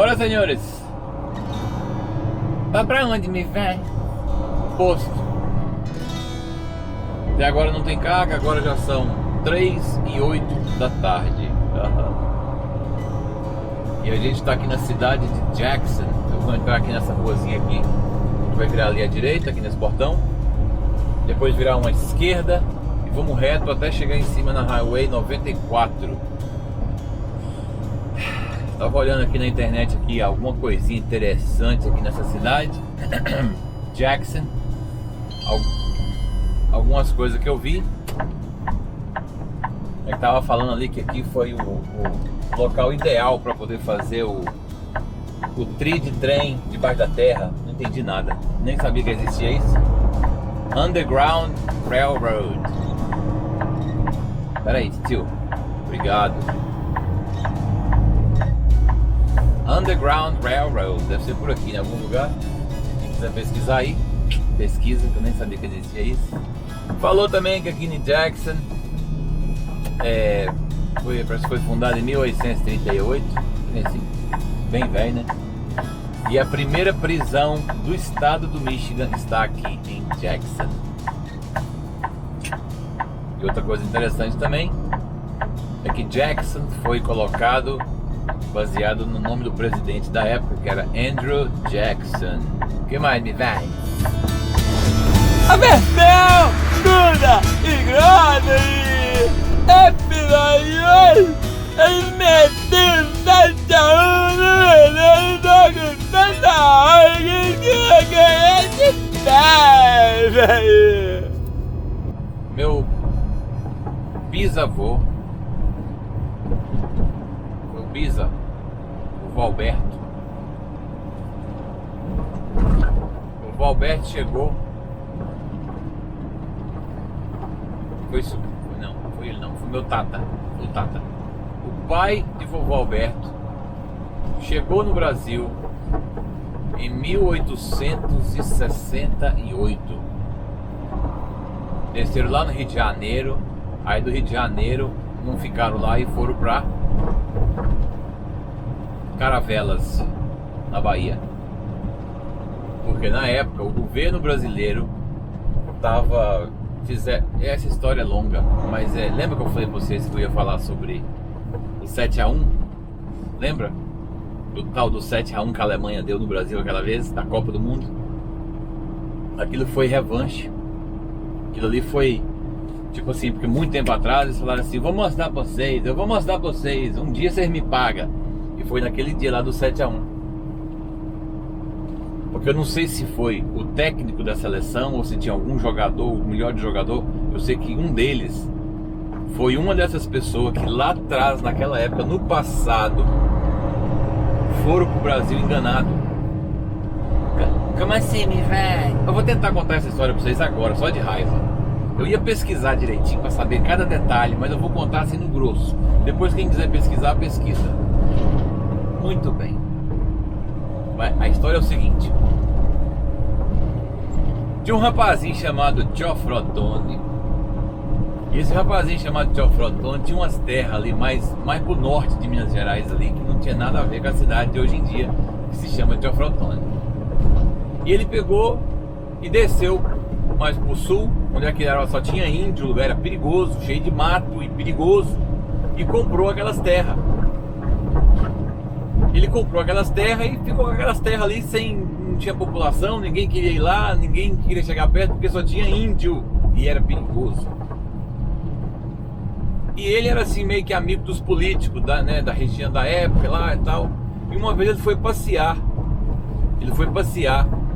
Bora, senhores. Vai pra onde, me vem? Posto. Até agora não tem carga, agora já são 3h08 da tarde. E a gente tá aqui na cidade de Jackson. Eu vou entrar aqui nessa ruazinha aqui. A gente vai virar ali à direita, aqui nesse portão. Depois virar uma esquerda e vamos reto até chegar em cima na Highway 94. Tava olhando aqui na internet aqui alguma coisinha interessante aqui nessa cidade Jackson. Algumas coisas que eu vi. Eu tava falando ali que aqui foi o local ideal para poder fazer o trilho de trem debaixo da terra. Não entendi nada, nem sabia que existia isso. Underground Railroad. Pera aí, tio. Obrigado. Underground Railroad. Deve ser por aqui, em algum lugar. Quem quiser pesquisar aí, pesquisa, que eu nem sabia que existia isso. Falou também que aqui em Jackson parece que foi fundado em 1838. Assim, bem velho, né? E a primeira prisão do estado do Michigan está aqui em Jackson. E outra coisa interessante também é que Jackson foi colocado baseado no nome do presidente da época, que era Andrew Jackson. O que mais me vai? A versão dura e grande é filhões. Eles meteram 7 a 1 Meu bisavô, o Valberto. O Valberto chegou. Foi isso? Não, foi ele não, foi meu tata. O tata. O pai de vovô Alberto chegou no Brasil em 1868. Desceram lá no Rio de Janeiro. Aí do Rio de Janeiro não ficaram lá e foram pra Caravelas, na Bahia. Porque na época o governo brasileiro essa história é longa, mas lembra que eu falei pra vocês que eu ia falar sobre o 7 a 1? Lembra? Do tal do 7 a 1 que a Alemanha deu no Brasil aquela vez, da Copa do Mundo. Aquilo foi revanche. Aquilo ali foi tipo assim, porque muito tempo atrás eles falaram assim: eu vou mostrar pra vocês, um dia vocês me pagam. E foi naquele dia lá do 7 a 1. Porque eu não sei se foi o técnico da seleção ou se tinha algum jogador, o melhor jogador. Eu sei que um deles foi uma dessas pessoas que lá atrás, naquela época, no passado, foram pro Brasil enganado. Como assim, me velho? Eu vou tentar contar essa história pra vocês agora, só de raiva. Eu ia pesquisar direitinho pra saber cada detalhe, mas eu vou contar assim no grosso. Depois quem quiser pesquisar, pesquisa. Muito bem. A história é o seguinte: tinha um rapazinho chamado Giofrotone. E esse rapazinho chamado Giofrotone tinha umas terras ali mais pro norte de Minas Gerais ali, que não tinha nada a ver com a cidade de hoje em dia, que se chama Giofrotone. E ele pegou e desceu mais pro sul, onde é que era, só tinha índio, o lugar era perigoso, cheio de mato e perigoso, e comprou aquelas terras. Ele comprou aquelas terras e ficou com aquelas terras ali não tinha população, ninguém queria ir lá, ninguém queria chegar perto porque só tinha índio e era perigoso. E ele era assim meio que amigo dos políticos da região da época lá e tal. E uma vez ele foi passear.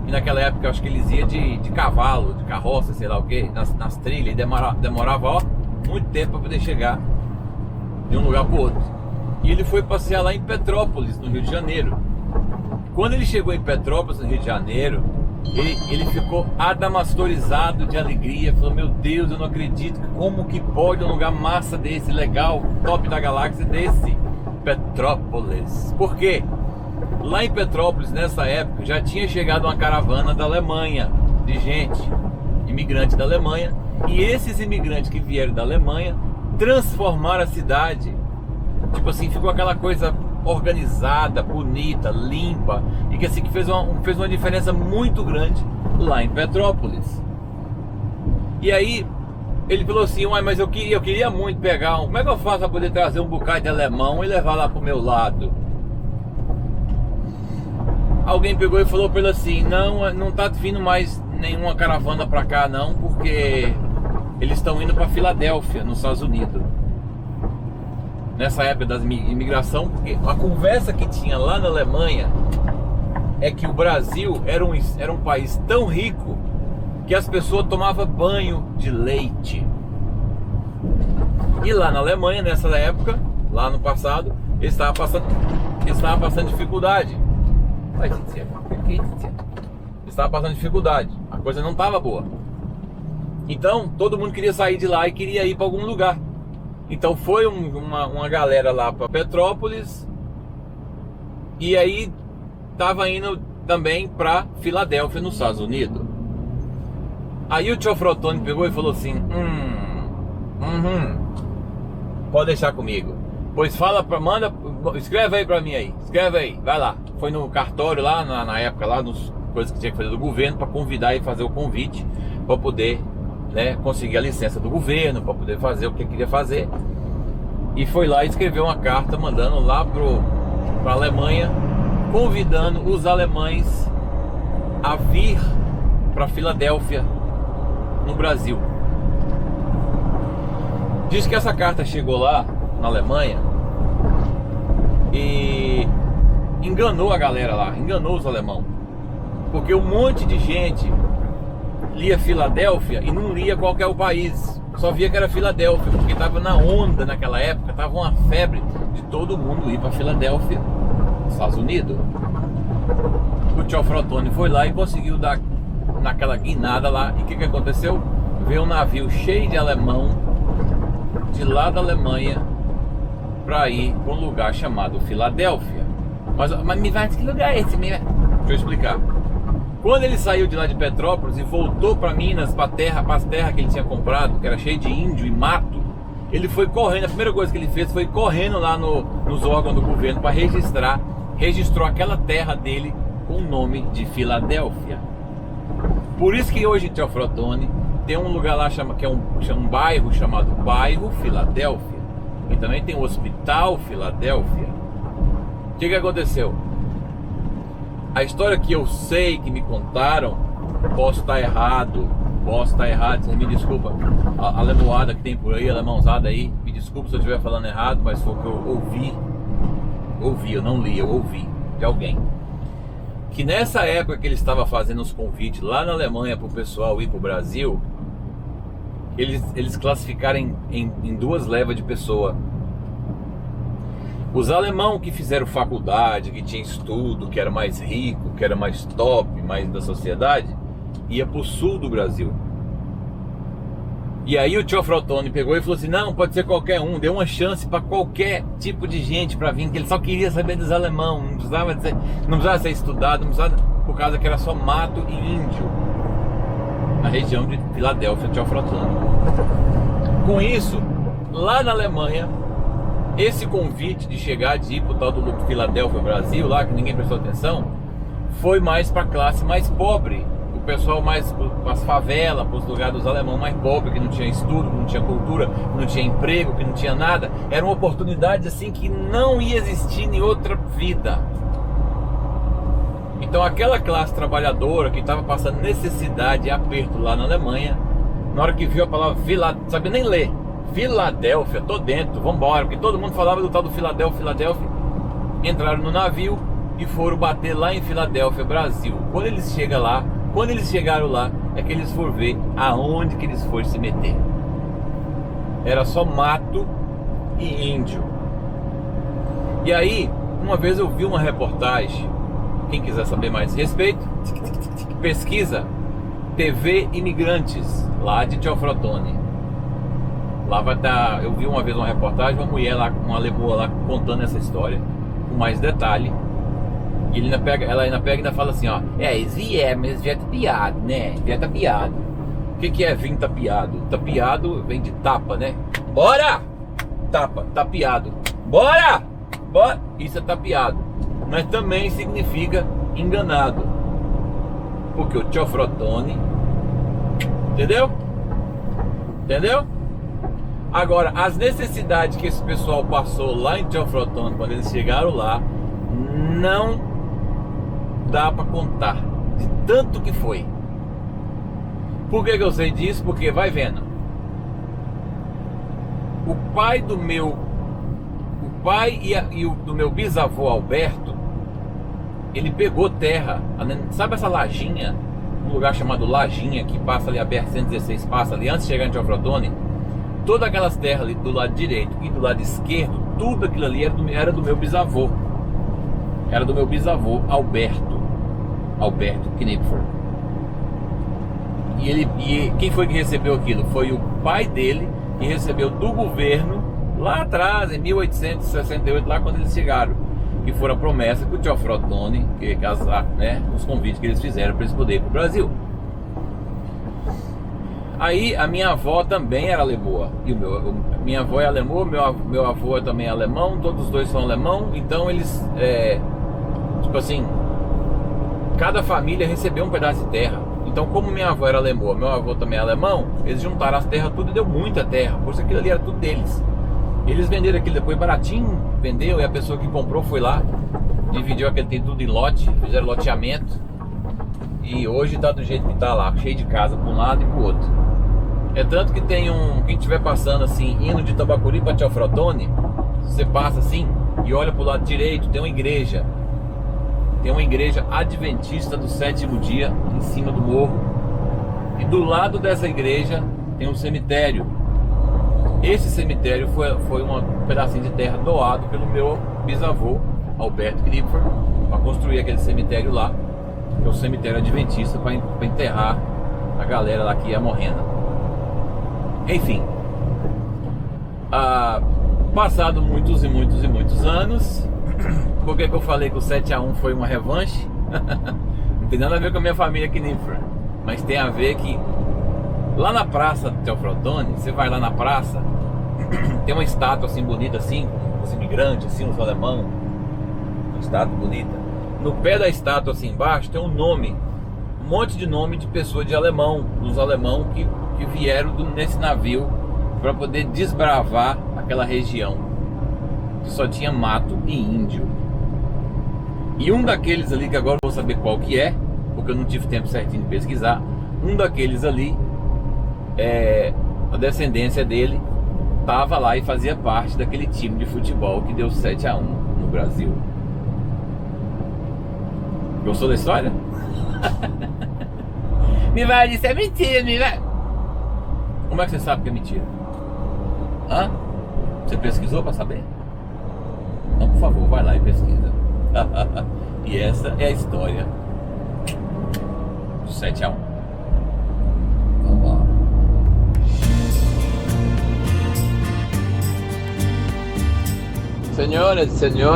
E naquela época eu acho que eles iam de cavalo, de carroça, sei lá o que, nas trilhas, e demorava muito tempo para poder chegar de um lugar para o outro. E ele foi passear lá em Petrópolis, no Rio de Janeiro. Quando ele chegou em Petrópolis, no Rio de Janeiro, ele ficou adamastorizado de alegria. Falou: meu Deus, eu não acredito, como que pode um lugar massa desse, legal, top da galáxia desse, Petrópolis. Por quê? Lá em Petrópolis, nessa época, já tinha chegado uma caravana da Alemanha, de gente, imigrante da Alemanha. E esses imigrantes que vieram da Alemanha transformaram a cidade. Tipo assim, ficou aquela coisa organizada, bonita, limpa, e que assim que fez uma diferença muito grande lá em Petrópolis. E aí ele falou assim: uai, mas eu queria muito pegar como é que eu faço para poder trazer um bocado de alemão e levar lá pro meu lado? Alguém pegou e falou para ele assim: não tá vindo mais nenhuma caravana para cá não, porque eles estão indo para Filadélfia, nos Estados Unidos, nessa época da imigração. Porque a conversa que tinha lá na Alemanha é que o Brasil era um país tão rico que as pessoas tomavam banho de leite. E lá na Alemanha, nessa época, lá no passado, eles estavam passando dificuldade. Estava passando dificuldade, a coisa não estava boa. Então todo mundo queria sair de lá e queria ir para algum lugar. Então foi uma galera lá para Petrópolis, e aí estava indo também para Filadélfia, nos Estados Unidos. Aí o tio Frotone pegou e falou assim: pode deixar comigo. Pois escreve aí pra mim aí, escreve aí, vai lá. Foi no cartório lá, na época lá, nos coisas que tinha que fazer do governo, para convidar e fazer o convite, para poder, né, conseguir a licença do governo, para poder fazer o que queria fazer. E foi lá e escreveu uma carta mandando lá pra Alemanha, convidando os alemães a vir para Filadélfia, no Brasil. Diz que essa carta chegou lá na Alemanha e enganou a galera lá, enganou os alemãos, porque um monte de gente lia Filadélfia e não lia qual que é o país, só via que era Filadélfia, porque estava na onda naquela época, estava uma febre de todo mundo ir para Filadélfia, Estados Unidos. O tio Frotone foi lá e conseguiu dar naquela guinada lá. E o que aconteceu? Veio um navio cheio de alemão de lá da Alemanha para ir para um lugar chamado Filadélfia. Mas me vai, que lugar é esse? Deixa eu explicar. Quando ele saiu de lá de Petrópolis e voltou para Minas, para as terras que ele tinha comprado, que era cheio de índio e mato, ele foi correndo. A primeira coisa que ele fez foi correndo lá nos órgãos do governo para registrou aquela terra dele com o nome de Filadélfia. Por isso que hoje em Tio Frotone tem um lugar lá que é um bairro chamado Bairro Filadélfia, e também tem o Hospital Filadélfia. O que aconteceu? A história que eu sei, que me contaram, posso estar errado, você me desculpa, a alemoada que tem por aí, a alemãozada aí, me desculpa se eu estiver falando errado, mas foi o que eu ouvi, eu não li, eu ouvi de alguém, que nessa época que ele estava fazendo os convites lá na Alemanha para o pessoal ir para o Brasil, eles classificaram em duas levas de pessoa. Os alemãos que fizeram faculdade, que tinha estudo, que era mais rico, que era mais top, mais da sociedade, ia para o sul do Brasil. E aí o tio Frotone pegou e falou assim: não, pode ser qualquer um, deu uma chance para qualquer tipo de gente para vir, que ele só queria saber dos alemãos, não precisava ser estudado, não precisava, por causa que era só mato e índio na região de Filadélfia, tio Frotone. Com isso, lá na Alemanha, esse convite de chegar, de ir pro tal do Filadélfia Brasil, lá que ninguém prestou atenção, foi mais para a classe mais pobre, o pessoal mais para as favelas, para os lugares dos alemães mais pobres, que não tinha estudo, que não tinha cultura, que não tinha emprego, que não tinha nada. Era uma oportunidade assim que não ia existir em outra vida. Então aquela classe trabalhadora que estava passando necessidade e aperto lá na Alemanha, na hora que viu a palavra Filadélfia, sabia nem ler, Filadélfia, tô dentro, vambora, porque todo mundo falava do tal do Filadélfia, entraram no navio e foram bater lá em Filadélfia, Brasil. Quando eles chegaram lá, é que eles foram ver aonde que eles foram se meter. Era só mato e índio. E aí, uma vez eu vi uma reportagem, quem quiser saber mais a respeito, pesquisa TV Imigrantes, lá de Tio Frotone. Lá vai estar, eu vi uma vez uma reportagem, uma mulher lá, uma legoa lá, contando essa história com mais detalhe. E ela ainda pega e ainda fala assim, ó: eles vieram, mas já tapiado, né? Já tapiado. O que é vir tapiado? Tapiado vem de tapa, né? Bora! Tapa, tapiado. Bora! isso é tapeado, mas também significa enganado, porque o Teoflotone, entendeu? Agora, as necessidades que esse pessoal passou lá em Teoflotone quando eles chegaram lá, não dá para contar de tanto que foi. Por que eu sei disso? Porque vai vendo, o pai do meu do meu bisavô Alberto, ele pegou terra, sabe essa lajinha, um lugar chamado Lajinha, que passa ali, a BR-116 passa ali, antes de chegar em Teoflotone, todas aquelas terras ali do lado direito e do lado esquerdo, tudo aquilo ali era do meu bisavô. Era do meu bisavô Alberto Knipfer. E quem foi que recebeu aquilo? Foi o pai dele, que recebeu do governo lá atrás, em 1868, lá quando eles chegaram, que foram a promessa que o Teoflotone, que casar, né, os convites que eles fizeram para eles poderem ir para o Brasil. Aí a minha avó também era alemoa, e minha avó é alemoa, meu avô também é alemão, todos os dois são alemão, então eles, tipo assim, cada família recebeu um pedaço de terra. Então, como minha avó era alemoa, meu avô também é alemão, eles juntaram as terras tudo e deu muita terra, por isso aquilo ali era tudo deles. Eles venderam aquilo depois baratinho, vendeu, e a pessoa que comprou foi lá, dividiu aquele tudo em lote, fizeram loteamento, e hoje tá do jeito que tá lá, cheio de casa para um lado e pro outro. É tanto que tem quem estiver passando assim, indo de Tambacuri para Teoflotone, você passa assim e olha pro lado direito, tem uma igreja adventista do sétimo dia, em cima do morro, e do lado dessa igreja tem um cemitério. Esse cemitério foi um pedacinho de terra doado pelo meu bisavô Alberto Knipfer, para construir aquele cemitério lá, que é o cemitério adventista, para enterrar a galera lá que ia morrendo. Enfim, passado muitos anos, por que eu falei que o 7-1 foi uma revanche? Não tem nada a ver com a minha família Knipfer, mas tem a ver que lá na praça do Teoflotone, você vai lá na praça, tem uma estátua assim bonita assim, grande assim, uns alemão, uma estátua bonita. No pé da estátua assim embaixo tem um monte de nome de pessoas de alemão, dos alemão que vieram nesse navio para poder desbravar aquela região que só tinha mato e índio. E um daqueles ali, que agora eu vou saber qual que é, porque eu não tive tempo certinho de pesquisar, um daqueles ali, a descendência dele estava lá e fazia parte daquele time de futebol que deu 7-1 no Brasil. Gostou da história? Me vai, isso é mentira, me vai. Como é que você sabe que é mentira? Hã? Você pesquisou para saber? Então, por favor, vai lá e pesquisa. E essa é a história do 7-1. Vamos lá.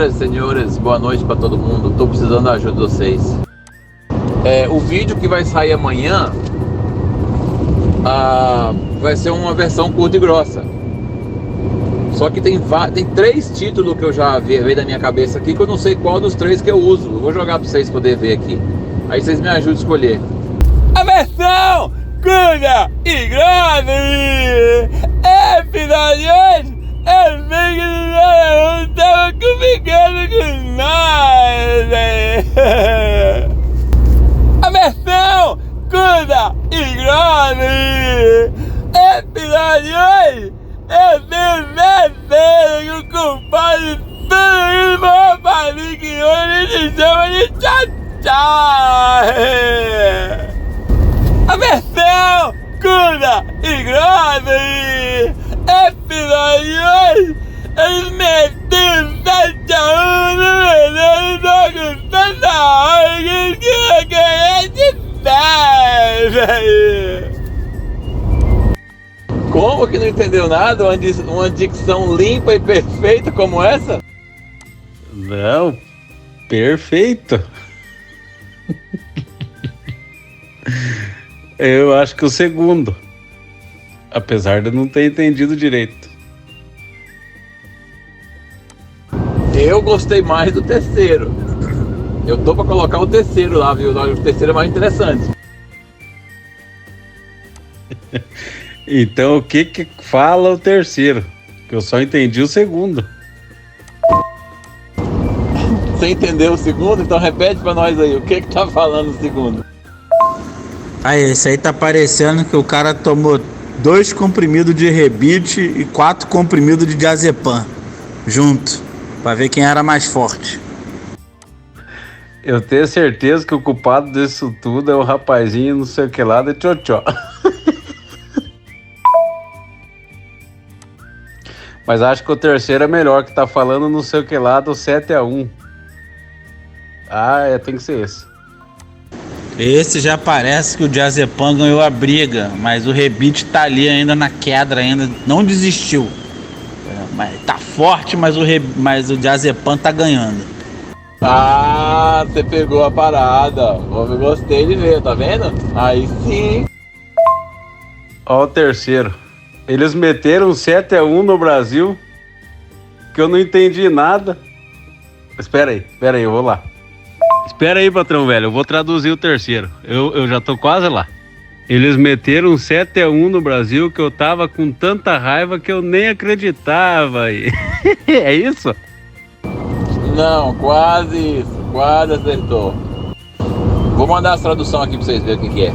Senhoras, boa noite para todo mundo. Estou precisando da ajuda de vocês. O vídeo que vai sair amanhã vai ser uma versão curta e grossa. Só que tem 3 títulos que eu já veio da minha cabeça aqui, que eu não sei qual dos 3 que eu uso. Eu vou jogar para vocês poderem ver aqui. Aí vocês me ajudam a escolher. A versão curta e grossa é final de hoje. Eu sei que não tava comunicando com nós. A versão curta e grossa é final de hoje. Eu tenho certeza que o culpado de tudo isso foi uma família que hoje a gente chama de tchau. A versão curta e grossa é final de hoje. Eles meteram 7-1 no melhor jogo toda hora que eles queriam ganhar de 10. Como que não entendeu nada? Uma dicção limpa e perfeita como essa? Não, perfeito. Eu acho que o segundo, apesar de não ter entendido direito. Eu gostei mais do terceiro. Eu tô pra colocar o terceiro lá, viu? O terceiro é mais interessante. Então o que fala o terceiro? Que eu só entendi o segundo. Você entendeu o segundo? Então repete pra nós aí. O que tá falando o segundo? Aí, esse aí tá parecendo que o cara tomou 2 comprimidos de rebite e 4 comprimidos de diazepam junto, pra ver quem era mais forte. Eu tenho certeza que o culpado disso tudo é o rapazinho não sei o que lá de tchotchó. Mas acho que o terceiro é melhor, que tá falando não sei o que lá do 7-1. Tem que ser esse. Esse já parece que o diazepam ganhou a briga, mas o rebite tá ali ainda na queda, ainda não desistiu. Mas tá forte, mas o diazepam tá ganhando. Ah, você pegou a parada. Eu gostei de ver, tá vendo? Aí sim. Ó o terceiro. Eles meteram 7-1 no Brasil, que eu não entendi nada. Espera aí, eu vou lá. Espera aí, patrão velho, eu vou traduzir o terceiro. Eu já tô quase lá. Eles meteram 7-1 no Brasil, que eu tava com tanta raiva que eu nem acreditava. É isso? Não, quase isso. Quase acertou. Vou mandar a tradução aqui pra vocês verem o que é.